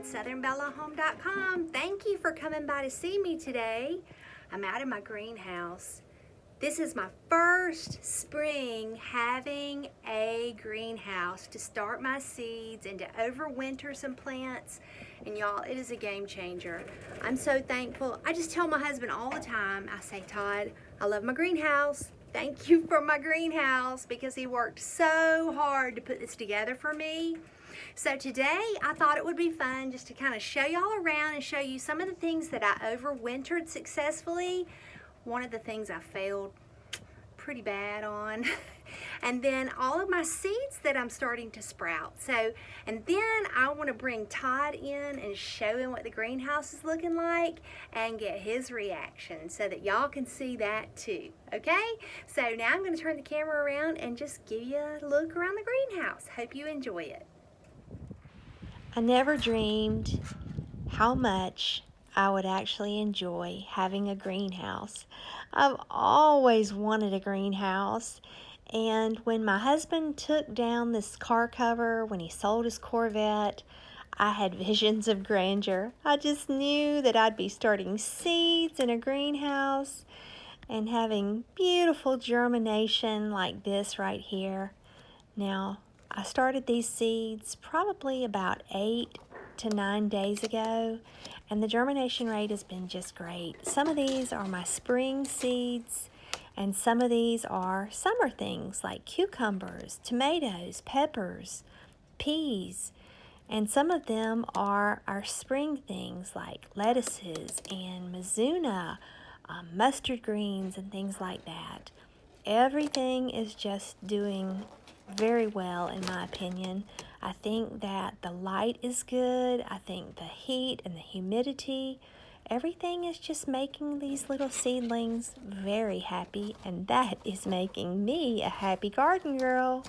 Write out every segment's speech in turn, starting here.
at southernbellahome.com. Thank you for coming by to see me today. I'm out in my greenhouse. This is my first spring having a greenhouse to start my seeds and to overwinter some plants. And y'all, it is a game changer. I'm so thankful. I just tell my husband all the time, I say, Todd, I love my greenhouse. Thank you for my greenhouse, because he worked so hard to put this together for me. So today I thought it would be fun just to kind of show y'all around and show you some of the things that I overwintered successfully. One of the things I failed pretty bad on. And then all of my seeds that I'm starting to sprout. And then I want to bring Todd in and show him what the greenhouse is looking like and get his reaction so that y'all can see that too, okay? So now I'm going to turn the camera around and just give you a look around the greenhouse. Hope you enjoy it. I never dreamed how much I would actually enjoy having a greenhouse. I've always wanted a greenhouse, and when my husband took down this car cover, when he sold his Corvette, I had visions of grandeur. I just knew that I'd be starting seeds in a greenhouse and having beautiful germination like this right here. Now, I started these seeds probably about 8 to 9 days ago, and the germination rate has been just great. Some of these are my spring seeds, and some of these are summer things like cucumbers, tomatoes, peppers, peas, and some of them are our spring things like lettuces and mizuna, mustard greens, and things like that. Everything is just doing very well in my opinion. I think that the light is good. I think the heat and the humidity, everything is just making these little seedlings very happy, and that is making me a happy garden girl.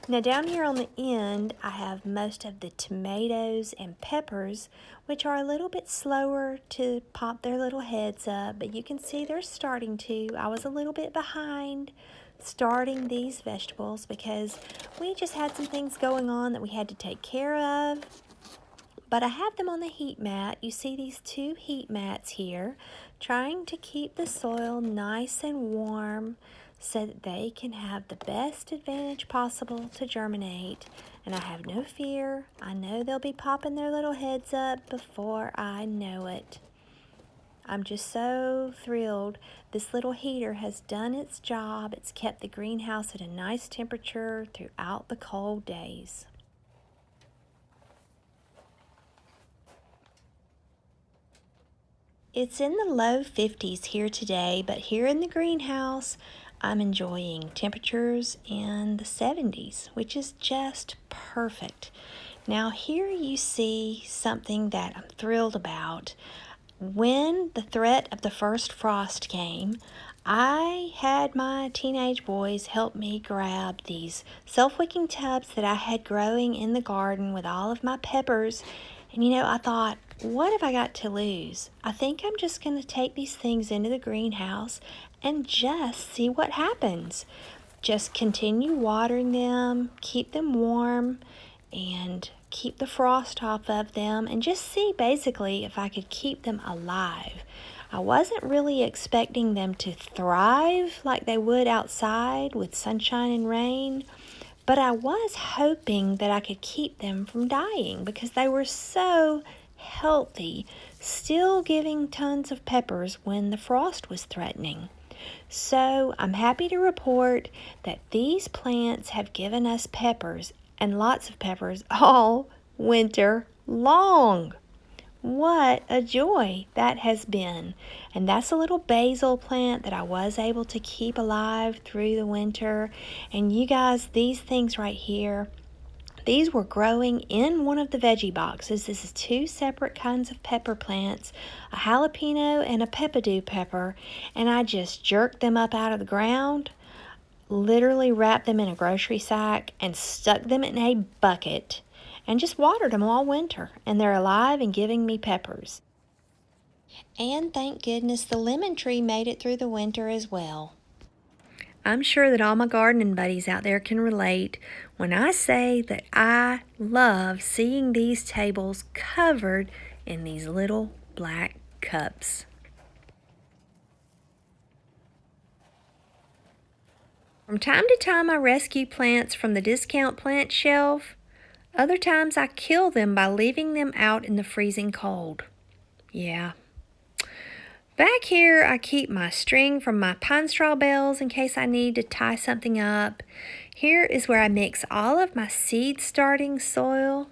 Now down here on the end, I have most of the tomatoes and peppers, which are a little bit slower to pop their little heads up, but you can see they're starting to. I was a little bit behind starting these vegetables because we just had some things going on that we had to take care of. But I have them on the heat mat. You see these 2 heat mats here, trying to keep the soil nice and warm so that they can have the best advantage possible to germinate. And I have no fear. I know they'll be popping their little heads up before I know it. I'm just so thrilled. This little heater has done its job. It's kept the greenhouse at a nice temperature throughout the cold days. It's in the low 50s here today, but here in the greenhouse, I'm enjoying temperatures in the 70s, which is just perfect. Now here you see something that I'm thrilled about. When the threat of the first frost came, I had my teenage boys help me grab these self-wicking tubs that I had growing in the garden with all of my peppers. And I thought, what have I got to lose? I think I'm just going to take these things into the greenhouse and just see what happens. Just continue watering them, keep them warm, and keep the frost off of them, and just see basically if I could keep them alive. I wasn't really expecting them to thrive like they would outside with sunshine and rain, but I was hoping that I could keep them from dying because they were so healthy, still giving tons of peppers when the frost was threatening. So I'm happy to report that these plants have given us peppers, and lots of peppers, all winter long. What a joy that has been. And that's a little basil plant that I was able to keep alive through the winter. And you guys, these things right here, these were growing in one of the veggie boxes. This is 2 separate kinds of pepper plants, a jalapeno and a peppadew pepper, and I just jerked them up out of the ground, literally wrapped them in a grocery sack and stuck them in a bucket and just watered them all winter, and they're alive and giving me peppers. And thank goodness the lemon tree made it through the winter as well. I'm sure that all my gardening buddies out there can relate when I say that I love seeing these tables covered in these little black cups. From time to time I rescue plants from the discount plant shelf. Other times I kill them by leaving them out in the freezing cold. Yeah. Back here I keep my string from my pine straw bales in case I need to tie something up. Here is where I mix all of my seed starting soil.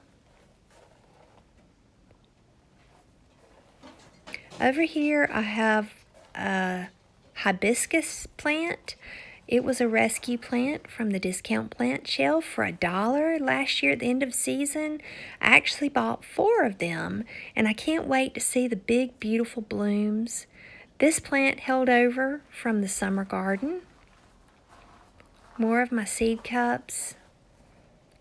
Over here I have a hibiscus plant. It was a rescue plant from the discount plant shelf for $1 last year at the end of season. I actually bought 4 of them, and I can't wait to see the big, beautiful blooms. This plant held over from the summer garden. More of my seed cups.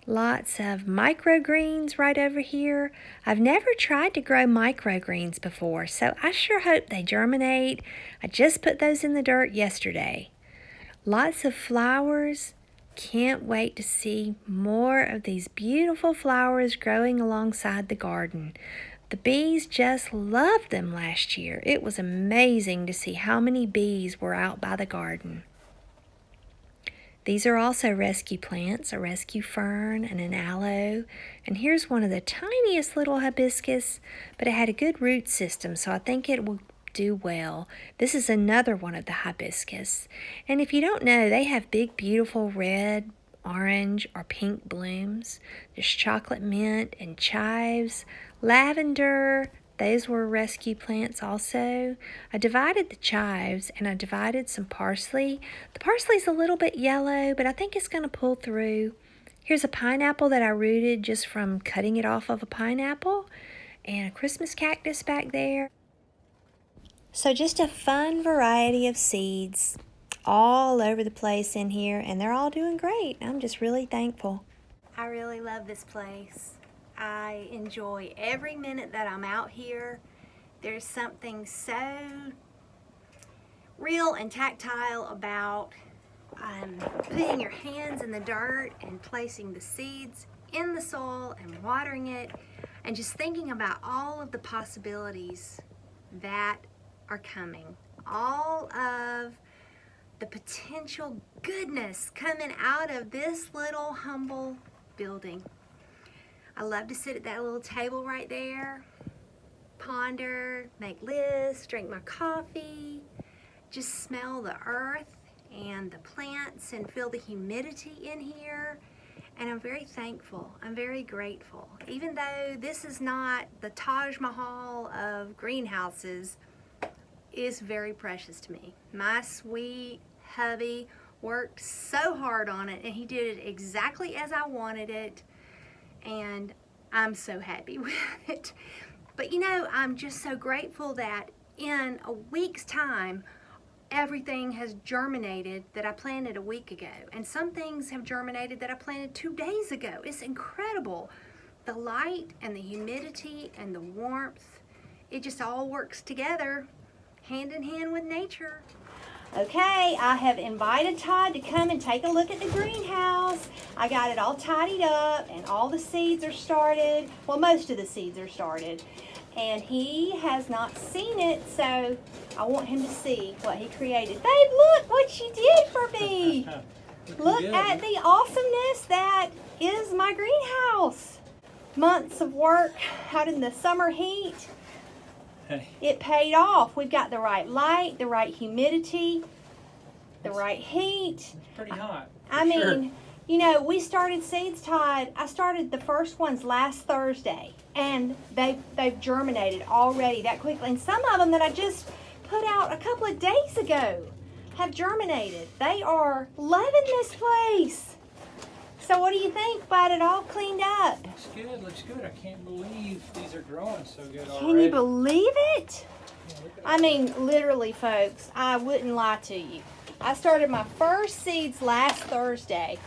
Lots of microgreens right over here. I've never tried to grow microgreens before, so I sure hope they germinate. I just put those in the dirt yesterday. Lots of flowers. Can't wait to see more of these beautiful flowers growing alongside the garden. The bees just loved them last year. It was amazing to see how many bees were out by the garden. These are also rescue plants, a rescue fern and an aloe. And here's one of the tiniest little hibiscus, but it had a good root system, so I think it will do well. This is another one of the hibiscus. And if you don't know, they have big, beautiful red, orange, or pink blooms. There's chocolate mint and chives, lavender. Those were rescue plants also. I divided the chives and I divided some parsley. The parsley's a little bit yellow, but I think it's going to pull through. Here's a pineapple that I rooted just from cutting it off of a pineapple, and a Christmas cactus back there. So just a fun variety of seeds all over the place in here, and they're all doing great. I'm just really thankful. I really love this place. I enjoy every minute that I'm out here. There's something so real and tactile about putting your hands in the dirt and placing the seeds in the soil and watering it, and just thinking about all of the possibilities that are coming. All of the potential goodness coming out of this little humble building. I love to sit at that little table right there, ponder, make lists, drink my coffee, just smell the earth and the plants and feel the humidity in here. And I'm very thankful. I'm very grateful. Even though this is not the Taj Mahal of greenhouses, it is very precious to me. My sweet hubby worked so hard on it, and he did it exactly as I wanted it. And I'm so happy with it. But you know, I'm just so grateful that in a week's time, everything has germinated that I planted a week ago. And some things have germinated that I planted 2 days ago. It's incredible. The light and the humidity and the warmth, it just all works together, hand in hand with nature. Okay, I have invited Todd to come and take a look at the greenhouse. I got it all tidied up and all the seeds are started. Well, most of the seeds are started. And he has not seen it, so I want him to see what he created. Babe, look what you did for me. Look at the awesomeness that is my greenhouse. Months of work out in the summer heat. It paid off. We've got the right light, the right humidity, the right heat. It's pretty hot. I mean, you know, we started seeds, Todd. I started the first ones last Thursday, and they've germinated already that quickly. And some of them that I just put out a couple of days ago have germinated. They are loving this place. So what do you think about it all cleaned up? Looks good, looks good. I can't believe these are growing so good already. Can you believe it? Yeah, look at I mean, literally, folks, I wouldn't lie to you. I started my first seeds last Thursday,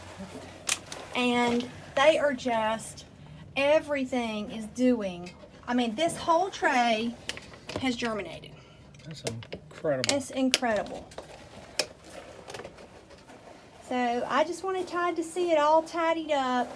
and they are just, everything is doing. I mean, this whole tray has germinated. That's incredible. It's incredible. So I just wanted Todd to see it all tidied up.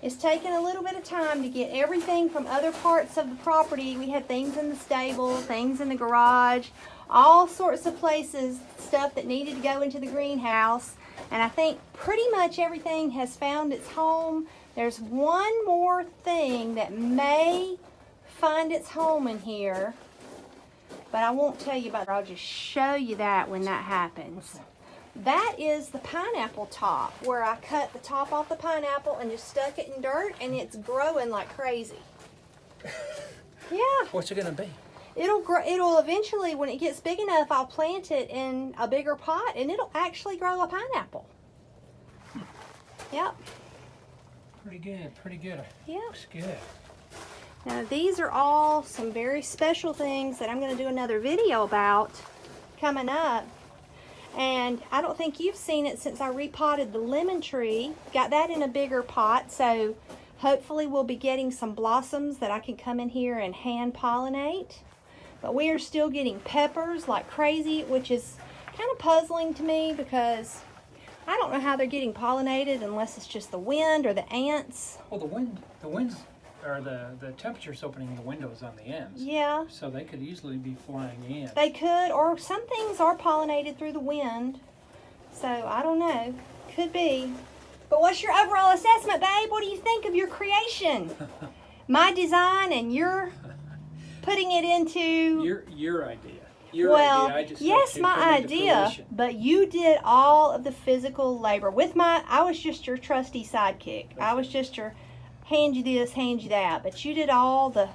It's taken a little bit of time to get everything from other parts of the property. We had things in the stable, things in the garage, all sorts of places, stuff that needed to go into the greenhouse. And I think pretty much everything has found its home. There's one more thing that may find its home in here, but I won't tell you about it. I'll just show you that when that happens. That is the pineapple top, where I cut the top off the pineapple and just stuck it in dirt, and it's growing like crazy. Yeah. What's it gonna be? It'll grow. It'll eventually, when it gets big enough, I'll plant it in a bigger pot, and it'll actually grow a pineapple. Yep. Pretty good, pretty good. Yeah. Looks good. Now these are all some very special things that I'm going to do another video about coming up. And I don't think you've seen it since I repotted the lemon tree. Got that in a bigger pot, so hopefully we'll be getting some blossoms that I can come in here and hand pollinate. But we are still getting peppers like crazy, which is kind of puzzling to me because I don't know how they're getting pollinated unless it's just the wind or the ants. Well, the winds, or the temperature's opening the windows on the ends. Yeah. So they could easily be flying in. They could, or some things are pollinated through the wind. So, I don't know. Could be. But what's your overall assessment, babe? What do you think of your creation? My design, and you're putting it into... Your idea. Your well, idea. I just yes, my idea, but you did all of the physical labor. I was just your trusty sidekick. I was just your hand you this, hand you that. But you did all the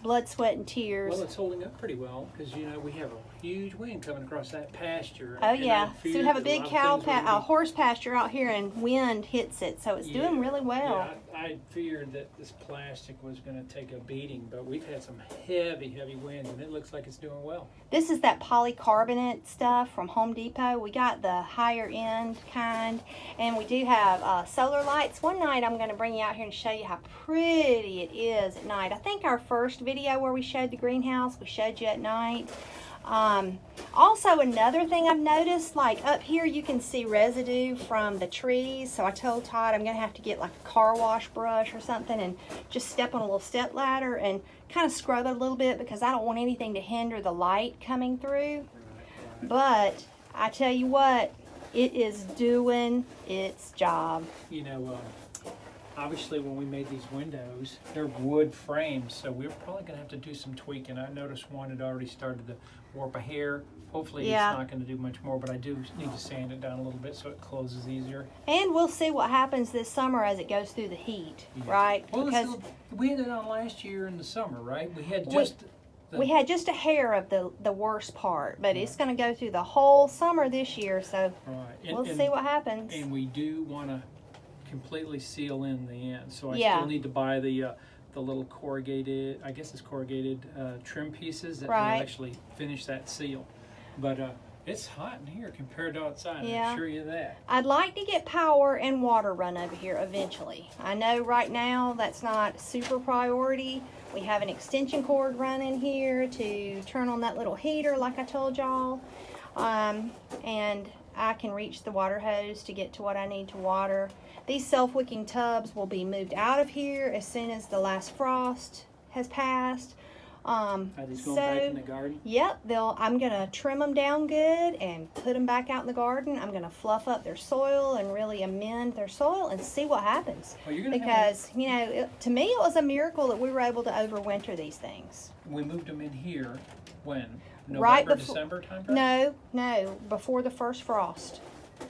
blood, sweat, and tears. Well, it's holding up pretty well because, you know, we have a huge wind coming across that pasture. Oh, yeah. So we have a big horse pasture out here, and wind hits it. So it's doing really well. Yeah, I feared that this plastic was going to take a beating, but we've had some heavy, heavy winds, and it looks like it's doing well. This is that polycarbonate stuff from Home Depot. We got the higher end kind, and we do have solar lights. One night I'm going to bring you out here and show you how pretty it is at night. I think our first video where we showed the greenhouse, we showed you at night. Also, another thing I've noticed, like up here you can see residue from the trees, so I told Todd I'm going to have to get like a car wash brush or something and just step on a little step ladder and kind of scrub it a little bit because I don't want anything to hinder the light coming through. But I tell you what, it is doing its job. You know, obviously when we made these windows, they're wood frames, so we're probably going to have to do some tweaking. I noticed one had already started to warp a hair. Hopefully it's not going to do much more, but I do need to sand it down a little bit so it closes easier. And we'll see what happens this summer as it goes through the heat, right? Well, because we had it on last year in the summer, right? We had just... We had just a hair of the worst part, but it's going to go through the whole summer this year, so we'll see what happens. And we do want to completely seal in the end, so I still need to buy the little corrugated, I guess it's corrugated trim pieces that will actually finish that seal. But it's hot in here compared to outside, I assure you that. I'd like to get power and water run over here eventually. I know right now that's not super priority. We have an extension cord running here to turn on that little heater like I told y'all. And I can reach the water hose to get to what I need to water. These self-wicking tubs will be moved out of here as soon as the last frost has passed. Are these going back in the garden? Yep, I'm going to trim them down good and put them back out in the garden. I'm going to fluff up their soil and really amend their soil and see what happens. Well, because, you know, to me it was a miracle that we were able to overwinter these things. We moved them in here when? November, December time frame? No, before the first frost.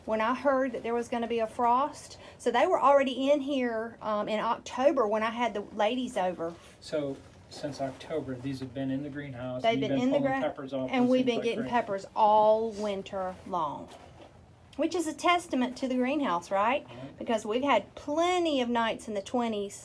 When I heard that there was going to be a frost, so they were already in here in October when I had the ladies over. So since October, these have been in the greenhouse. They've been in the peppers off, and we've been getting peppers all winter long, which is a testament to the greenhouse, right? Because we've had plenty of nights in the 20s,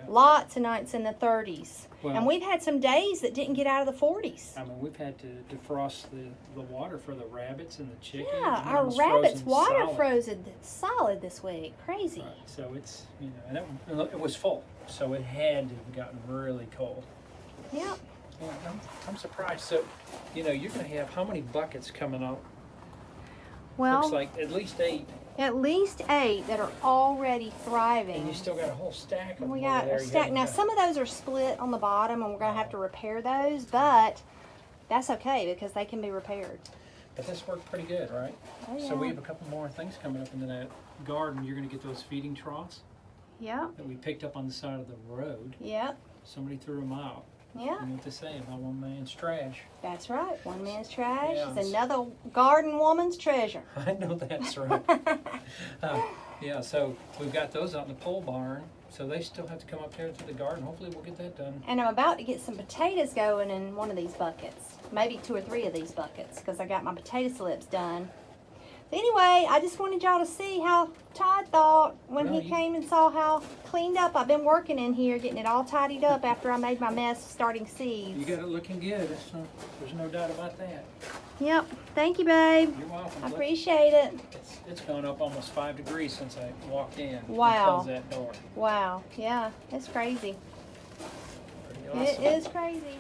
lots of nights in the 30s. Well, and we've had some days that didn't get out of the 40s. I mean, we've had to defrost the water for the rabbits and the chickens. Yeah, our rabbits' water frozen solid this week. Crazy. Right. So it's, you know, and it was full, so it had to have gotten really cold. Yep. Yeah, I'm surprised. So, you know, you're going to have how many buckets coming up? Well, looks like at least 8. At least 8 that are already thriving. And you still got a whole stack of them. We got a stack. Now, some of those are split on the bottom, and we're going to have to repair those, but that's okay because they can be repaired. But this worked pretty good, right? Oh, yeah. So we have a couple more things coming up into that garden. You're going to get those feeding troughs. Yep. That we picked up on the side of the road. Yep. Somebody threw them out. Yeah. You know what they say about one man's trash. That's right. One man's trash Yeah, is another garden woman's treasure. I know that's right. Yeah, so we've got those out in the pole barn. So they still have to come up here to the garden. Hopefully we'll get that done. And I'm about to get some potatoes going in one of these buckets. Maybe 2 or 3 of these buckets because I got my potato slips done. So anyway, I just wanted y'all to see how Todd thought when he came and saw how cleaned up I've been working in here, getting it all tidied up after I made my mess starting seeds. You got it looking good. There's no doubt about that. Yep. Thank you, babe. You're welcome. I appreciate it. It's gone up almost 5 degrees since I walked in. Wow. And closed that door. Wow. Yeah, it's crazy. Pretty awesome. It is crazy.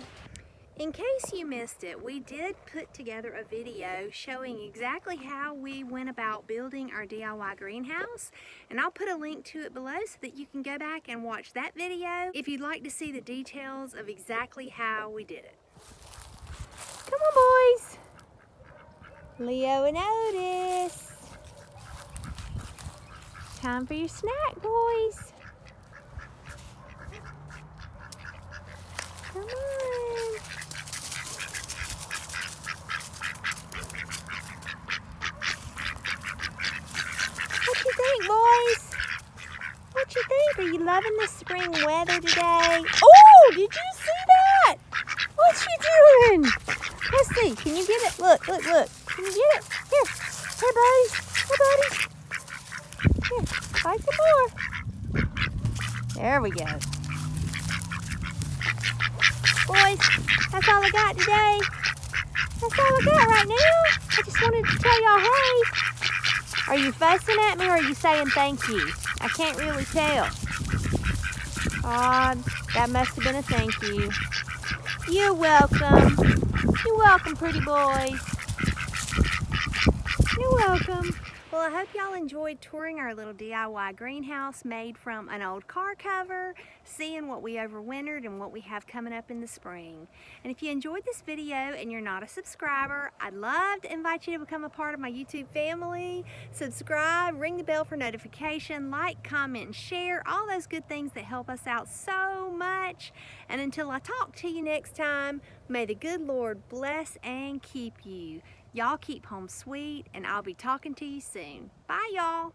In case you missed it, we did put together a video showing exactly how we went about building our DIY greenhouse, and I'll put a link to it below so that you can go back and watch that video if you'd like to see the details of exactly how we did it. Come on, boys. Leo and Otis. Time for your snack, boys. Come on. What you think, boys? What you think? Are you loving the spring weather today? Oh, did you see that? What you doing? Let's see. Can you get it? Look, look, look. Can you get it? Here. Here, buddies. Here, buddies. Here. Try some more. There we go. Boys, that's all I got today. That's all I got right now. I just wanted to tell y'all, hey. Are you fussing at me or are you saying thank you? I can't really tell. That must have been a thank you. You're welcome. You're welcome, pretty boys. You're welcome. Well, I hope y'all enjoyed touring our little DIY greenhouse made from an old car cover, seeing what we overwintered and what we have coming up in the spring. And if you enjoyed this video and you're not a subscriber, I'd love to invite you to become a part of my YouTube family. Subscribe, ring the bell for notification, like, comment, and share, all those good things that help us out so much. And until I talk to you next time, may the good Lord bless and keep you. Y'all keep home sweet, and I'll be talking to you soon. Bye, y'all.